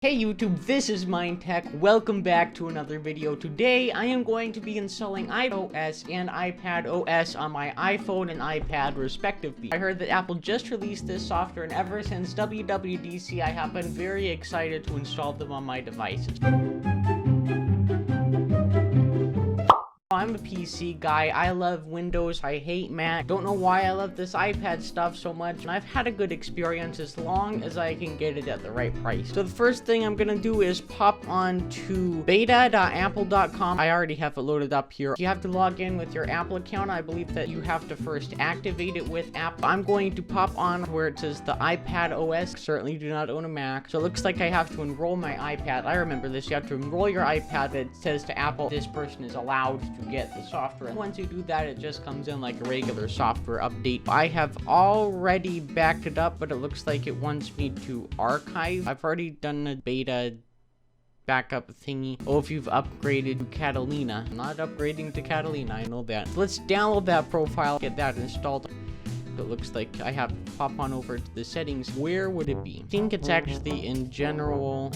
Hey YouTube, this is MindTech. Welcome back to another video. Today, I am going to be installing iOS and iPadOS on my iPhone and iPad respectively. I heard that Apple just released this software, and ever since WWDC, I have been very excited to install them on my devices. I'm a PC guy. I love Windows. I hate Mac. Don't know why I love this iPad stuff so much, and I've had a good experience as long as I can get it at the right price. So the first thing I'm gonna do is pop on to beta.apple.com. I already have it loaded up here. You have to log in with your Apple account. I believe that you have to first activate it with Apple. I'm going to pop on where it says the iPadOS. Certainly do not own a Mac. So it looks like I have to enroll my iPad. I remember this. You have to enroll your iPad. It says to Apple, this person is allowed to get the software. Once you do that, it just comes in like a regular software update. I have already backed it up, but it looks like it wants me to archive. I've already done a beta backup thingy. Oh, if you've upgraded to Catalina. I'm not upgrading to Catalina, I know that. So let's download that profile, get that installed. It looks like I have to pop on over to the settings. Where would it be? I think it's actually in general.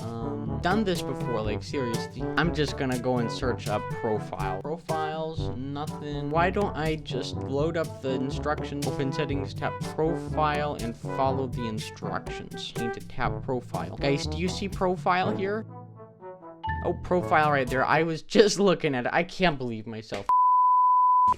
Done this before, like seriously. I'm just gonna go and search up profile. Profiles, nothing. Why don't I just load up the instructions, open settings, tap profile, and follow the instructions. Need to tap profile. Guys, do you see profile here? Oh, profile right there. I was just looking at it. I can't believe myself.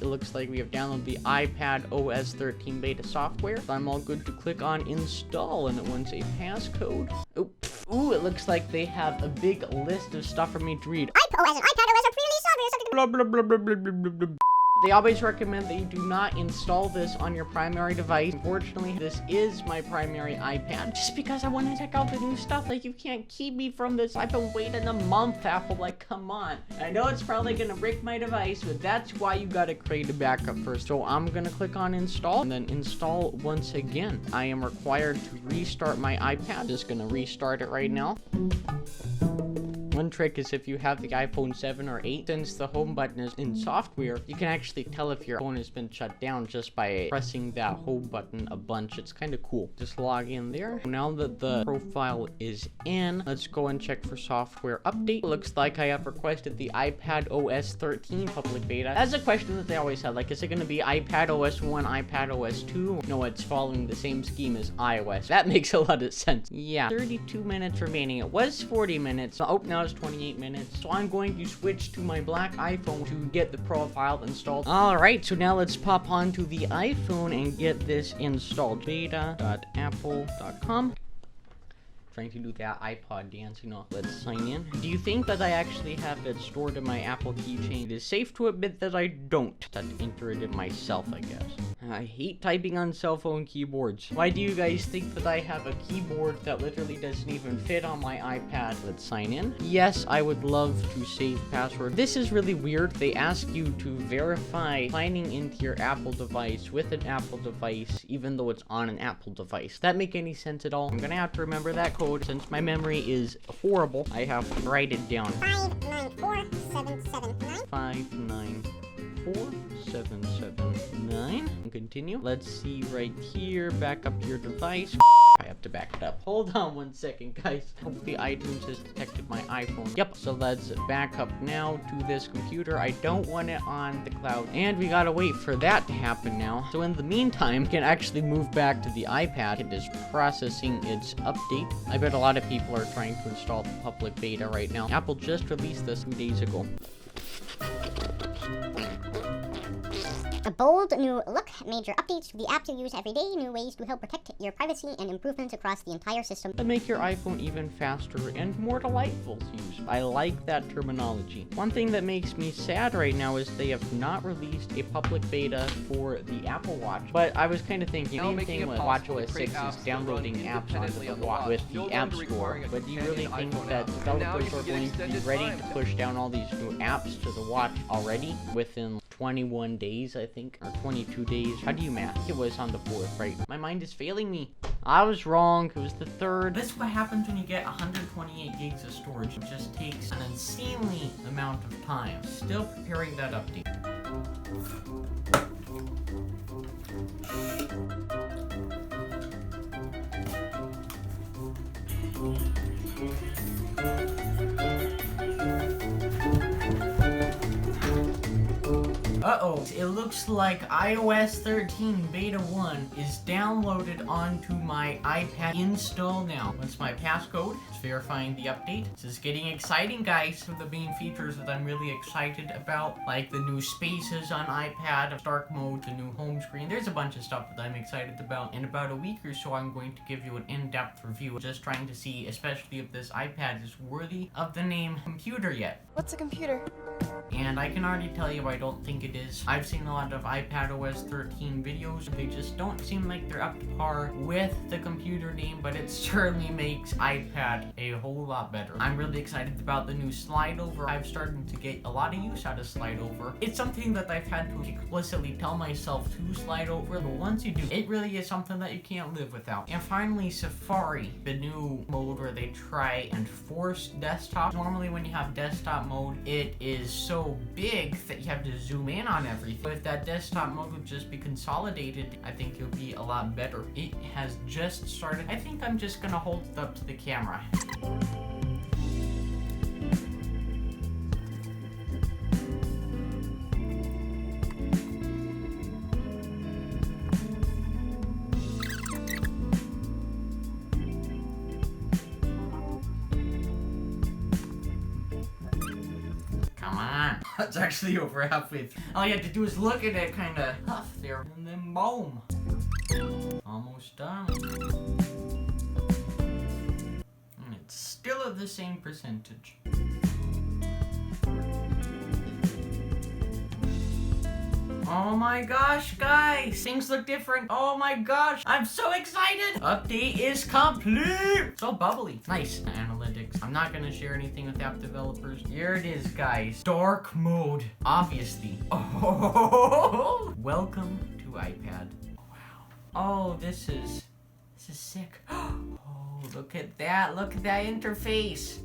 It looks like we have downloaded the iPadOS 13 beta software. So I'm all good to click on install, and it wants a passcode. Ooh, it looks like they have a big list of stuff for me to read. iOS and iPadOS are pre-release software. Blah, blah, blah, blah, blah, blah, blah, blah. They always recommend that you do not install this on your primary device. Unfortunately, this is my primary iPad. Just because I want to check out the new stuff, like you can't keep me from this. I've been waiting a month, Apple, like come on. I know it's probably gonna break my device, but that's why you gotta create a backup first. So I'm gonna click on install and then install once again. I am required to restart my iPad. Just gonna restart it right now. One trick is if you have the iPhone 7 or 8, since the home button is in software, you can actually tell if your phone has been shut down just by pressing that home button a bunch. It's kind of cool. Just log in there. Now that the profile is in, let's go and check for software update. Looks like I have requested the iPadOS 13 public beta. That's a question that they always had. Like, is it going to be iPadOS 1, iPadOS 2? No, it's following the same scheme as iOS. That makes a lot of sense. Yeah, 32 minutes remaining. It was 40 minutes. Oh, now it's 28 minutes. So I'm going to switch to my black iPhone to get the profile installed. Alright, so now let's pop onto the iPhone and get this installed. Beta.apple.com. Trying to do that iPod dance, you know. Let's sign in. Do you think that I actually have it stored in my Apple keychain? It is safe to admit that I don't. Just enter it in myself, I guess. I hate typing on cell phone keyboards. Why do you guys think that I have a keyboard that literally doesn't even fit on my iPad? Let's sign in. Yes, I would love to save password. This is really weird. They ask you to verify signing into your Apple device with an Apple device, even though it's on an Apple device. That make any sense at all? I'm gonna have to remember that code. Since my memory is horrible, I have to write it down. 594779. 594779. Continue. Let's see right here. Back up your device. I have to back it up. Hold on one second, guys. Hopefully iTunes has detected my iPhone. Yep, so let's back up now to this computer. I don't want it on the cloud, and we gotta wait for that to happen now. So in the meantime, we can actually move back to the iPad. It is processing its update. I bet a lot of people are trying to install the public beta right now. Apple just released this 2 days ago. A bold new look, major updates to the app to use every day, new ways to help protect your privacy, and improvements across the entire system. To make your iPhone even faster and more delightful to use. I like that terminology. One thing that makes me sad right now is they have not released a public beta for the Apple Watch. But I was kind of thinking, the same thing with WatchOS 6 is downloading apps onto the watch with the App Store. But do you really think that developers are going to be ready to push down all these new apps to the watch already within 21 days, I think, or 22 days? How do you math? It was on the 4th, right? My mind is failing me. I was wrong. It was the 3rd. That's what happens when you get 128 gigs of storage. It just takes an insanely amount of time. Still preparing that update. Uh-oh, it looks like iOS 13 Beta 1 is downloaded onto my iPad. Install now. What's my passcode? It's verifying the update. This is getting exciting, guys. Some of the main features that I'm really excited about, like the new spaces on iPad, dark mode, the new home screen. There's a bunch of stuff that I'm excited about. In about a week or so, I'm going to give you an in-depth review, just trying to see, especially if this iPad is worthy of the name computer yet. What's a computer? And I can already tell you I don't think it is. I've seen a lot of iPadOS 13 videos. They just don't seem like they're up to par with the computer name, but it certainly makes iPad a whole lot better. I'm really excited about the new slide over. I've started to get a lot of use out of slide over. It's something that I've had to explicitly tell myself to slide over, but once you do, it really is something that you can't live without. And finally, Safari, the new mode where they try and force desktop. Normally when you have desktop mode, it is so big that you have to zoom in on everything. But if that desktop mode would just be consolidated, I think it'll be a lot better. It has just started. I think I'm just gonna hold it up to the camera. Come on. It's actually over halfway through. All you have to do is look at it, kind of huff there, and then boom. Almost done. And it's still at the same percentage. Oh my gosh, guys! Things look different. Oh my gosh, I'm so excited! Update is complete! So bubbly. Nice. Analytics. I'm not gonna share anything with app developers. Here it is, guys. Dark mode. Obviously. Oh! Welcome to iPad. Wow. Oh, this is sick. Oh, look at that. Look at that interface.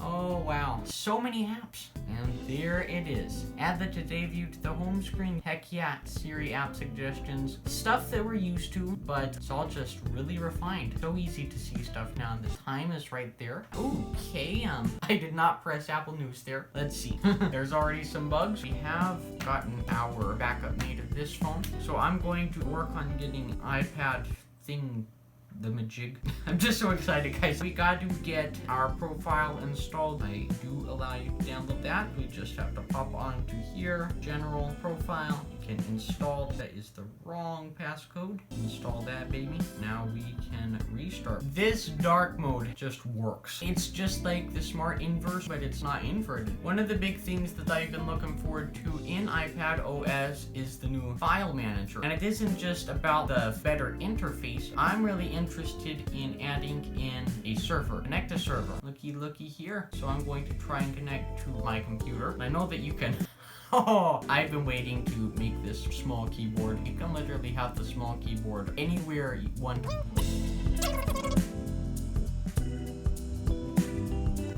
Oh wow, so many apps. And there it is. Add the today view to the home screen. Heck yeah, Siri app suggestions. Stuff that we're used to, but it's all just really refined. So easy to see stuff now. The time is right there. Okay, I did not press Apple News there. Let's see. There's already some bugs. We have gotten our backup made of this phone. So I'm going to work on getting iPad thing the majig. I'm just so excited, guys. We got to get our profile installed. I do allow you to download that. We just have to pop onto here, general profile. You can install. That is the wrong passcode. Install that, baby. Now we can restart. This dark mode just works. It's just like the smart inverse, but it's not inverted. One of the big things that I've been looking forward to in iPadOS is the new file manager. And it isn't just about the better interface. I'm really interested in adding in a server. Connect a server. Looky here. So I'm going to try and connect to my computer. I know that you can. Oh, I've been waiting to make this small keyboard. You can literally have the small keyboard anywhere you want.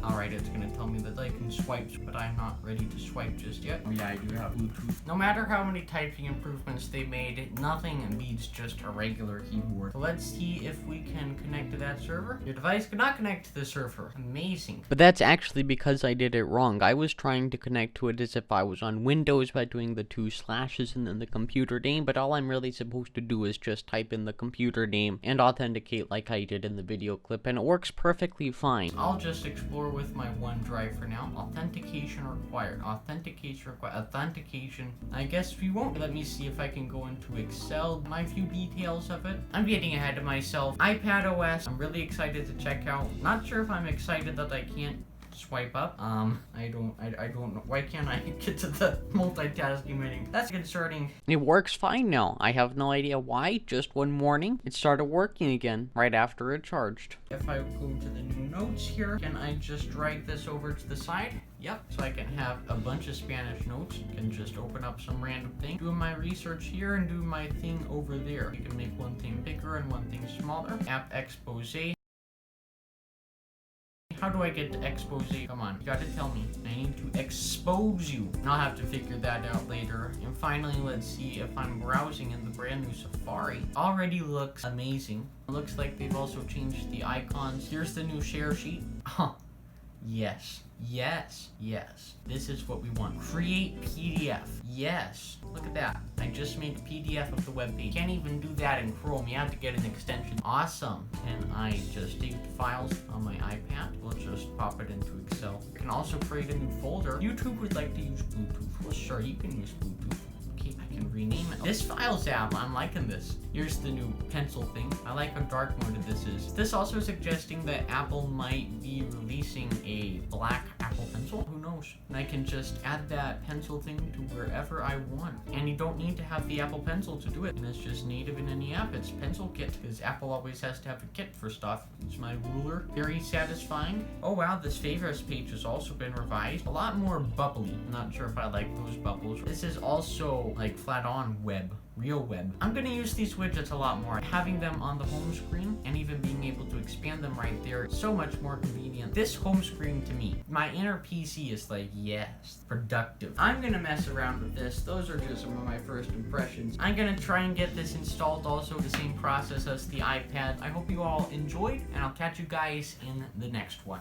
Alright, it's gonna tell me that I can swipe, but I'm not ready to swipe just yet. Oh yeah, I do have Bluetooth. No matter how many typing improvements they made, nothing beats just a regular keyboard. So let's see if we can connect to that server. Your device cannot connect to the server. Amazing. But that's actually because I did it wrong. I was trying to connect to it as if I was on Windows by doing the 2 slashes and then the computer name, but all I'm really supposed to do is just type in the computer name and authenticate like I did in the video clip, and it works perfectly fine. I'll just explore with my OneDrive for now. Authentication required. Authentication required. Authentication. I guess we won't. Let me see if I can go into Excel. My few details of it. I'm getting ahead of myself. iPadOS. I'm really excited to check out. Not sure if I'm excited that I can't swipe up. I don't know. Why can't I get to the multitasking menu? That's concerning. It works fine now. I have no idea why. Just one morning, it started working again right after it charged. If I go to the new notes here, can I just drag this over to the side? Yep, so I can have a bunch of Spanish notes. I can just open up some random thing, do my research here, and do my thing over there. You can make one thing bigger and one thing smaller. App expose. How do I get to expose? Come on, you gotta tell me. I need to expose you. I'll have to figure that out later. And finally, let's see if I'm browsing in the brand new Safari. Already looks amazing. It looks like they've also changed the icons. Here's the new share sheet. Yes. Yes. Yes. This is what we want. Create PDF. Yes. Look at that. I just made a PDF of the web page. Can't even do that in Chrome. You have to get an extension. Awesome. And I just saved files on my iPad. We'll just pop it into Excel. You can also create a new folder. YouTube would like to use Bluetooth. Well, sure, you can use Bluetooth. Okay, I can rename it. This Files app, I'm liking this. Here's the new pencil thing. I like how dark mode this is. This also suggesting that Apple might be releasing a black Apple Pencil. Who knows? And I can just add that pencil thing to wherever I want. And you don't need to have the Apple Pencil to do it. And it's just native in any app. It's Pencil Kit, because Apple always has to have a kit for stuff. It's my ruler. Very satisfying. Oh wow, this favorites page has also been revised. A lot more bubbly. I'm not sure if I like those bubbles. This is also like flat on web. Real web. I'm gonna use these widgets a lot more. Having them on the home screen and even being able to expand them right there is so much more convenient. This home screen to me, my inner PC is like, yes, productive. I'm gonna mess around with this. Those are just some of my first impressions. I'm gonna try and get this installed also the same process as the iPad. I hope you all enjoyed, and I'll catch you guys in the next one.